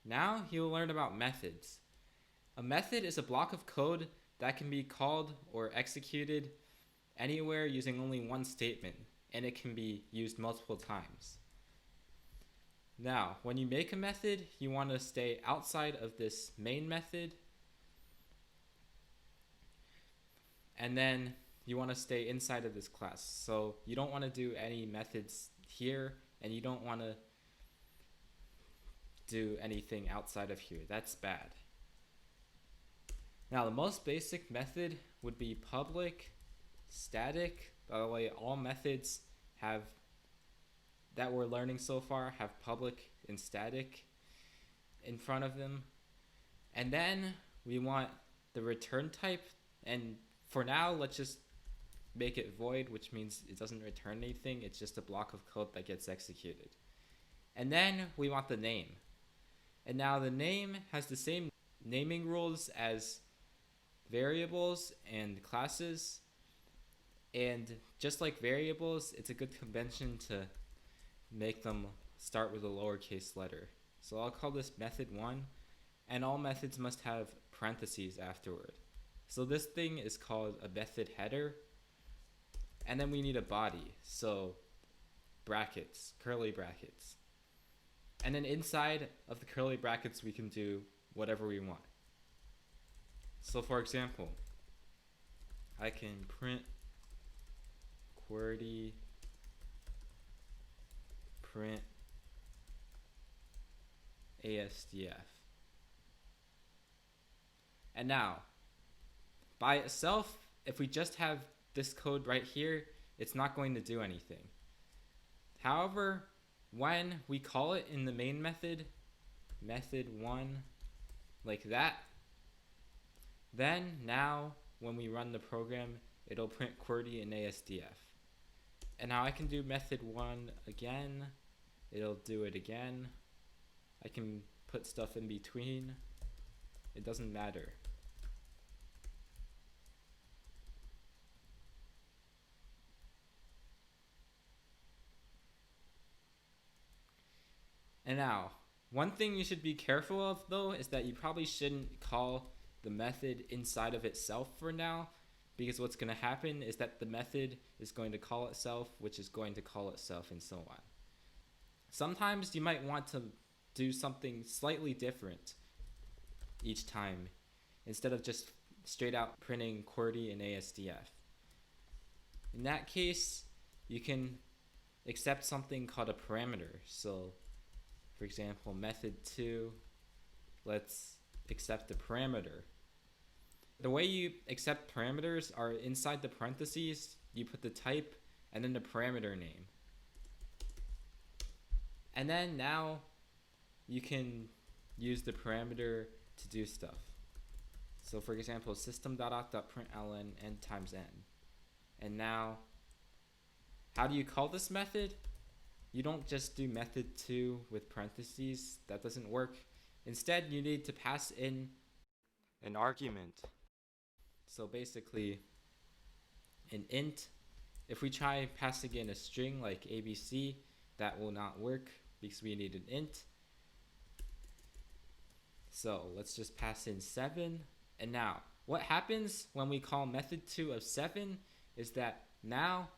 Now you'll learn about methods. A method is a block of code that can be called or executed anywhere using only one statement, and it can be used multiple times. Now, when you make a method, you want to stay outside of this main method, and then you want to stay inside of this class. So you don't want to do any methods here, and you don't want to do anything outside of here. That's bad. Now, the most basic method would be public static. By the way, all methods that we're learning so far have public and static in front of them. And then we want the return type, and for now let's just make it void, which means it doesn't return anything. It's just a block of code that gets executed. And then we want the name. And now the name has the same naming rules as variables and classes. And just like variables, it's a good convention to make them start with a lowercase letter. So I'll call this method 1, and all methods must have parentheses afterward. So this thing is called a method header. And then we need a body, so brackets, curly brackets. And then inside of the curly brackets, we can do whatever we want. So for example, I can print QWERTY print ASDF. And now, by itself, if we just have this code right here, it's not going to do anything. However, when we call it in the main method, method 1, like that, then now when we run the program, it'll print QWERTY and ASDF. And now I can do method 1 again, it'll do it again. I can put stuff in between, it doesn't matter. And now, one thing you should be careful of though is that you probably shouldn't call the method inside of itself for now, because what's going to happen is that the method is going to call itself, which is going to call itself, and so on. Sometimes you might want to do something slightly different each time, instead of just straight out printing QWERTY and ASDF. In that case, you can accept something called a parameter. So for example, method 2, let's accept the parameter. The way you accept parameters are inside the parentheses, you put the type and then the parameter name. And then now you can use the parameter to do stuff. So for example, system.out.println n times n. And now, how do you call this method? You don't just do method 2 with parentheses, that doesn't work. Instead, you need to pass in an argument. So basically, an int. If we try passing in a string like ABC, that will not work because we need an int. So let's just pass in 7. And now, what happens when we call method 2 of 7 is that now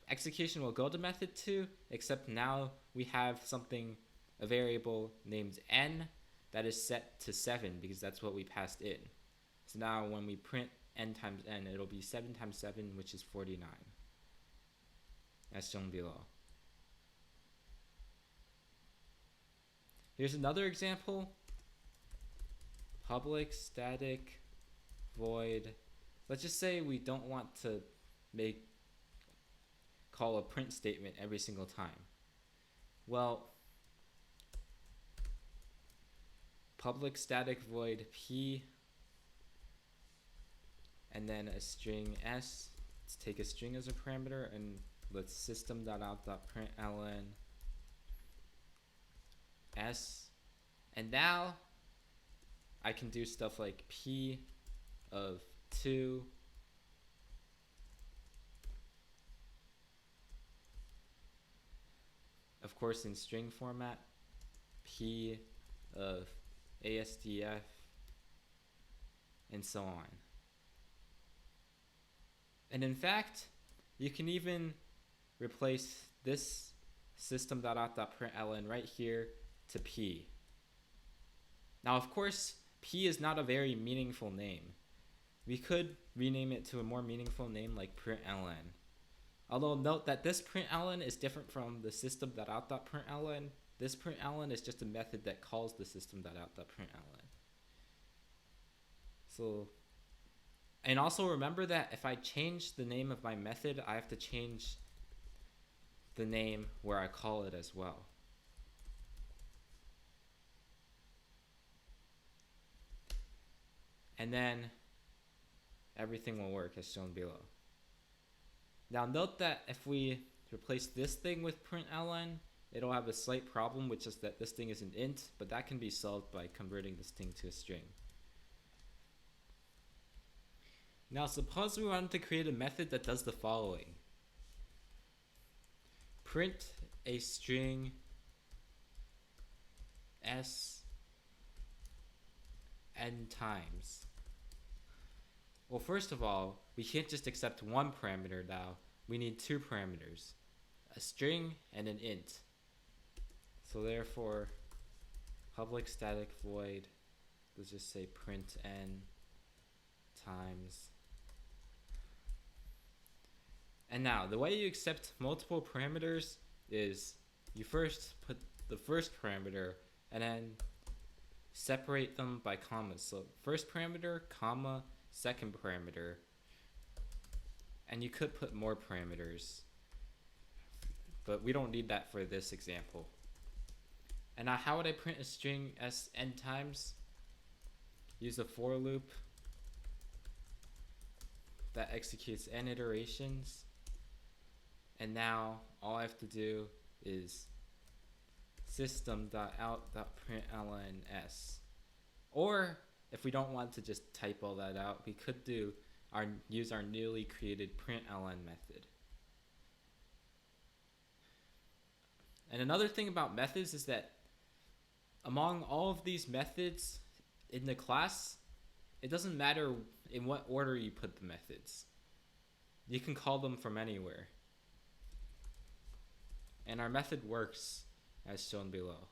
execution will go to method 2, except now we have a variable named n that is set to 7 because that's what we passed in. So now when we print n times n, it'll be 7 times 7, which is 49, as shown below. Here's another example. Public static void. Let's just say we don't want to call a print statement every single time. Well, public static void p and then a string s. Let's take a string as a parameter and let's system.out.println s. And now I can do stuff like p of 2 of course in string format, p of ASDF, and so on. And in fact, you can even replace this system.out.println right here to P. Now, of course, P is not a very meaningful name. We could rename it to a more meaningful name like println. Although note that this println is different from the system.out.println. This println is just a method that calls the system.out.println. So, and also remember that if I change the name of my method, I have to change the name where I call it as well. And then everything will work as shown below. Now note that if we replace this thing with println, it'll have a slight problem, which is that this thing is an int, but that can be solved by converting this thing to a string. Now suppose we wanted to create a method that does the following. Print a string s n times. Well, first of all, we can't just accept one parameter now. We need two parameters, a string and an int. So therefore, public static void, let's just say print n times. And now, the way you accept multiple parameters is you first put the first parameter and then separate them by commas. So first parameter, comma, second parameter. And you could put more parameters, but we don't need that for this example. And now how would I print a string s n times? Use a for loop that executes n iterations. And now all I have to do is system.out.println s. Or if we don't want to just type all that out, we could use our newly created println method. And another thing about methods is that among all of these methods in the class, it doesn't matter in what order you put the methods. You can call them from anywhere. And our method works as shown below.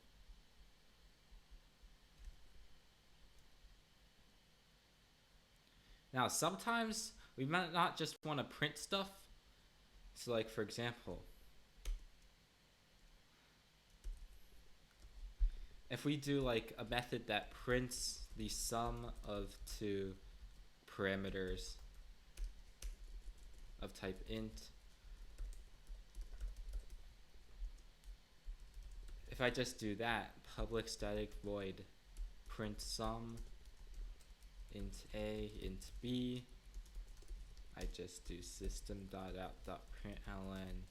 Now, sometimes we might not just want to print stuff. So like, for example, if we do like a method that prints the sum of two parameters of type int, if I just do that, public static void print sum int a, int b, I just do system.out.println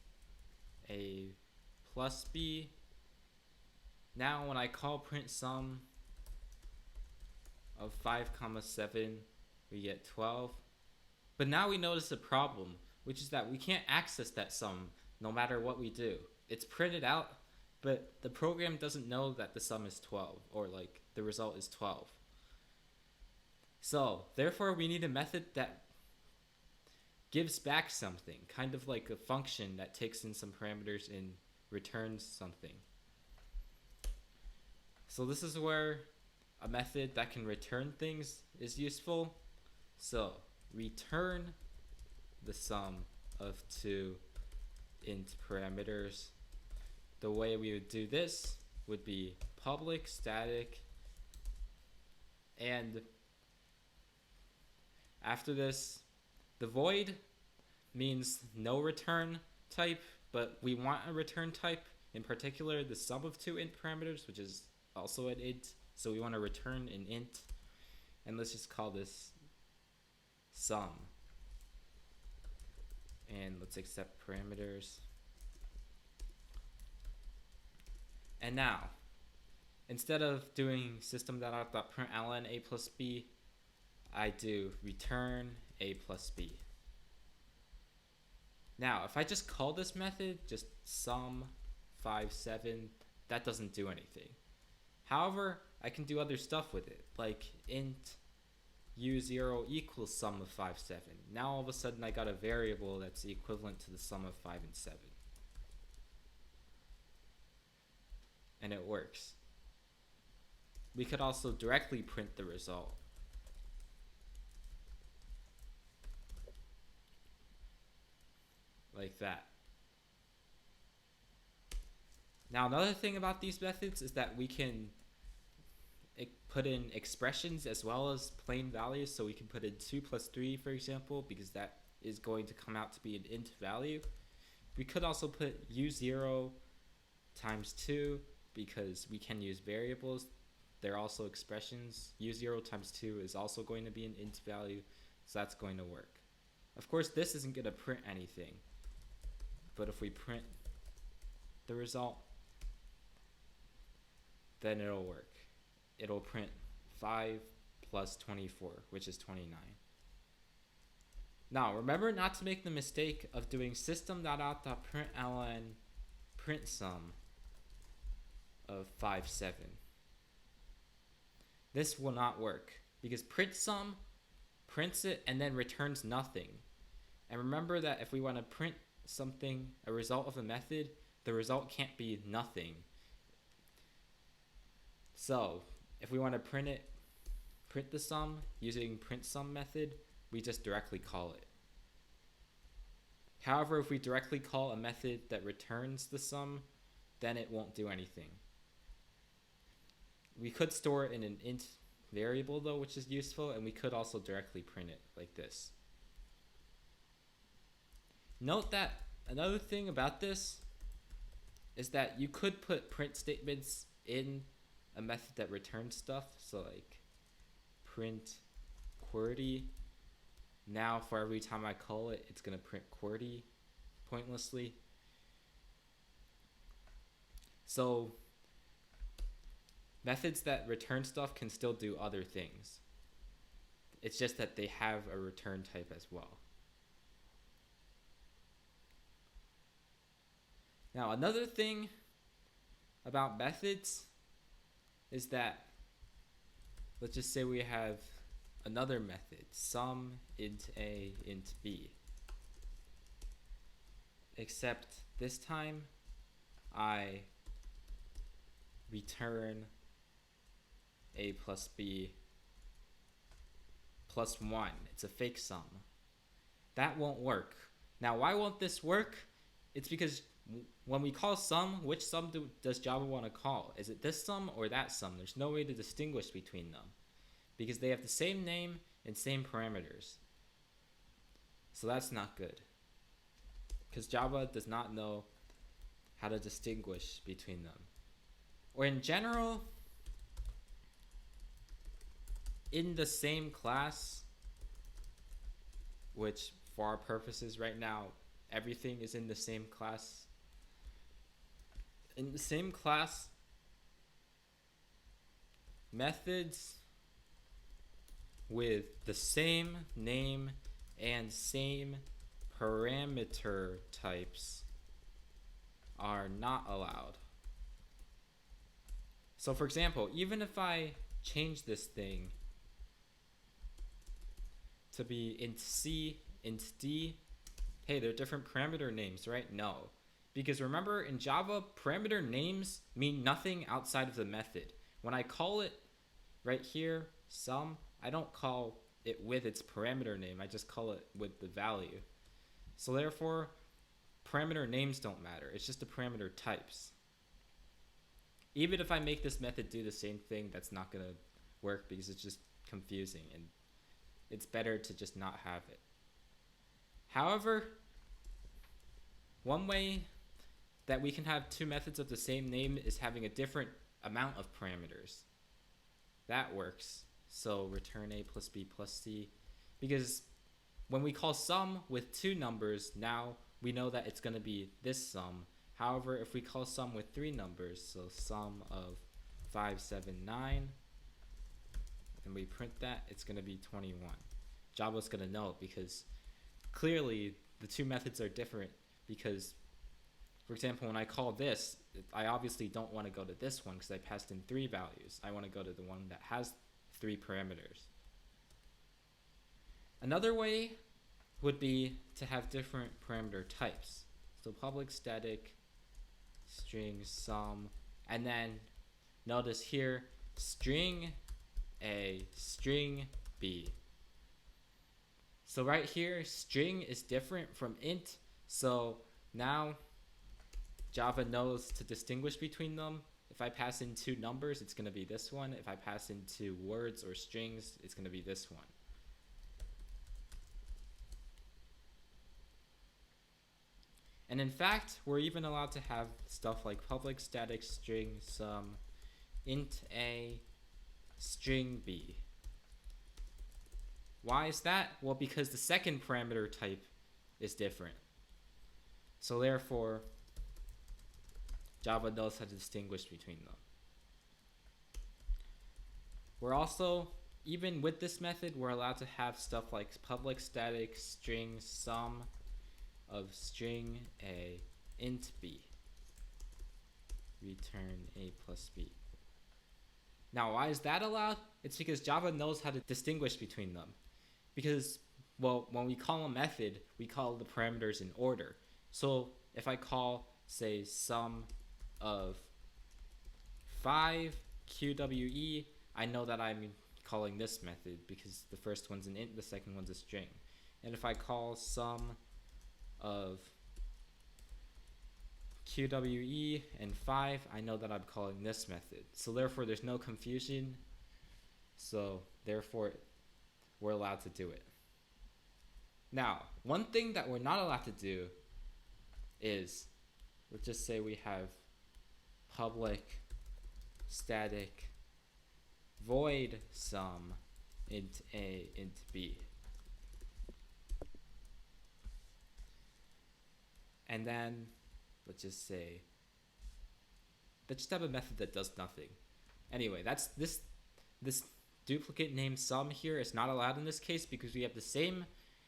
a plus b. Now when I call print sum of 5, 7, we get 12. But now we notice a problem, which is that we can't access that sum no matter what we do. It's printed out, but the program doesn't know that the sum is 12, or like the result is 12. So therefore we need a method that gives back something, kind of like a function that takes in some parameters and returns something. So this is where a method that can return things is useful. So return the sum of two int parameters. The way we would do this would be public static, and after this, the void means no return type, but we want a return type, in particular the sum of two int parameters, which is also an int, so we want to return an int, and let's just call this sum, and let's accept parameters. And now, instead of doing system.out.println a plus b, I do return a plus b. Now, if I just call this method just sum 5, 7, that doesn't do anything. However, I can do other stuff with it, like int u0 equals sum of 5, 7. Now all of a sudden I got a variable that's equivalent to the sum of 5 and 7. And it works. We could also directly print the result. Like that. Now another thing about these methods is that we can put in expressions as well as plain values. So we can put in 2 plus 3, for example, because that is going to come out to be an int value. We could also put u0 times 2 because we can use variables. They're also expressions. u0 times 2 is also going to be an int value, so that's going to work. Of course, this isn't going to print anything, but if we print the result, then it'll work. It'll print 5 plus 24, which is 29. Now, remember not to make the mistake of doing system.out.println print sum of 5, 7. This will not work because print sum prints it and then returns nothing. And remember that if we want to print something, a result of a method, the result can't be nothing. So if we want to print the sum using print sum method, we just directly call it. However, if we directly call a method that returns the sum, then it won't do anything. We could store it in an int variable though, which is useful, and we could also directly print it like this. Note that another thing about this is that you could put print statements in a method that returns stuff. So like print QWERTY. Now for every time I call it, it's going to print QWERTY pointlessly. So methods that return stuff can still do other things. It's just that they have a return type as well. Now another thing about methods is that, let's just say we have another method, sum int a int b. Except this time I return a plus b plus 1. It's a fake sum. That won't work. Now why won't this work? It's because when we call sum, which sum does Java want to call? Is it this sum or that sum? There's no way to distinguish between them because they have the same name and same parameters. So that's not good because Java does not know how to distinguish between them. Or in general, in the same class, which for our purposes right now, everything is in the same class. In the same class, methods with the same name and same parameter types are not allowed. So for example, even if I change this thing to be int C, int D, hey, they're different parameter names, right? No. Because remember, in Java, parameter names mean nothing outside of the method. When I call it right here, sum, I don't call it with its parameter name. I just call it with the value. So therefore, parameter names don't matter. It's just the parameter types. Even if I make this method do the same thing, that's not going to work because it's just confusing. And it's better to just not have it. However, one way that we can have two methods of the same name is having a different amount of parameters. That works. So return a plus b plus c. Because when we call sum with two numbers, now we know that it's going to be this sum. However, if we call sum with three numbers, so sum of 5, 7, 9, and we print that, it's going to be 21. Java's going to know because clearly the two methods are different because, for example, when I call this, I obviously don't want to go to this one because I passed in 3 values. I want to go to the one that has 3 parameters. Another way would be to have different parameter types. So public static string sum, and then notice here string A, string B. So right here, string is different from int, so now Java knows to distinguish between them. If I pass in 2 numbers, it's going to be this one. If I pass in 2 words or strings, it's going to be this one. And in fact, we're even allowed to have stuff like public static string sum, int A, string B. Why is that? Well, because the second parameter type is different. So therefore, Java knows how to distinguish between them. We're also, even with this method, we're allowed to have stuff like public static string sum of string A, int B. Return A plus B. Now, why is that allowed? It's because Java knows how to distinguish between them. Because, well, when we call a method, we call the parameters in order. So if I call, say, sum of 5 QWE, I know that I'm calling this method because the first one's an int, the second one's a string. And if I call sum of QWE and 5, I know that I'm calling this method. So therefore there's no confusion. So therefore we're allowed to do it. Now, one thing that we're not allowed to do is, let's just say we have public static void sum int A, int B. And then let's just say, let's just have a method that does nothing. Anyway, that's this duplicate name sum here is not allowed in this case because we have the same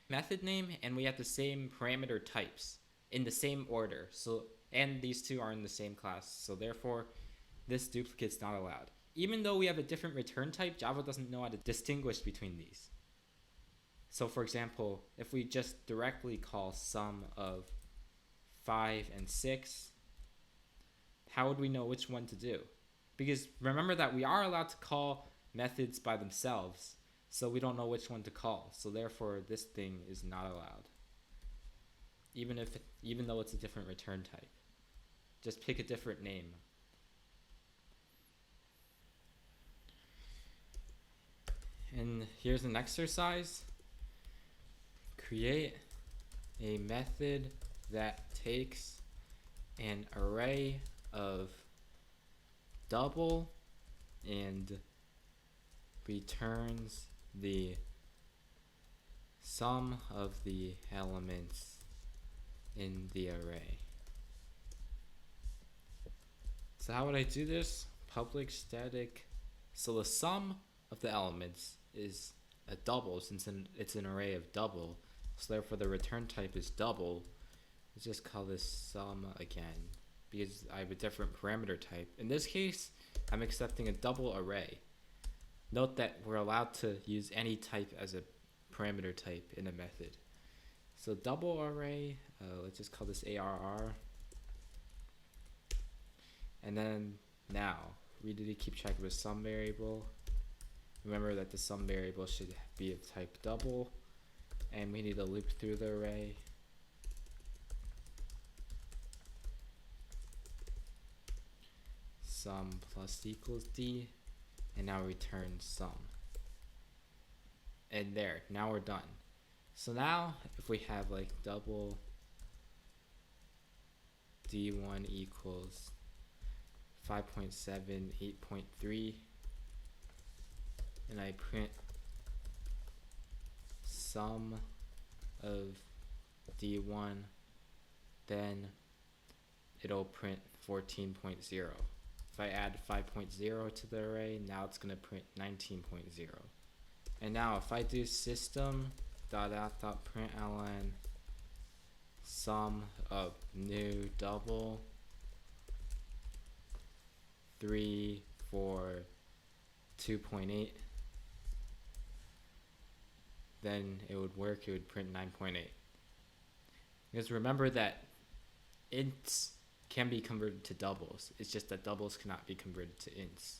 method name and we have the same parameter types in the same order. So, and these two are in the same class. So therefore, this duplicate's not allowed. Even though we have a different return type, Java doesn't know how to distinguish between these. So for example, if we just directly call sum of 5 and 6, how would we know which one to do? Because remember that we are allowed to call methods by themselves, so we don't know which one to call. So therefore, this thing is not allowed. Even though it's a different return type. Just pick a different name. And here's an exercise. Create a method that takes an array of double and returns the sum of the elements in the array. So how would I do this? Public static. So the sum of the elements is a double since it's an array of double. So therefore the return type is double. Let's just call this sum again because I have a different parameter type. In this case, I'm accepting a double array. Note that we're allowed to use any type as a parameter type in a method. So double array, let's just call this ARR. And then now, we need to keep track of a sum variable. Remember that the sum variable should be of type double. And we need to loop through the array. Sum plus equals D. And now return sum. And there, now we're done. So now, if we have like double D1 equals 5.7, 8.3, and I print sum of D1, then it'll print 14.0. If I add 5.0 to the array, now it's going to print 19.0. And now if I do system.out.println sum of new double, 3 for 2.8, then it would work. It would print 9.8. Because remember that ints can be converted to doubles. It's just that doubles cannot be converted to ints.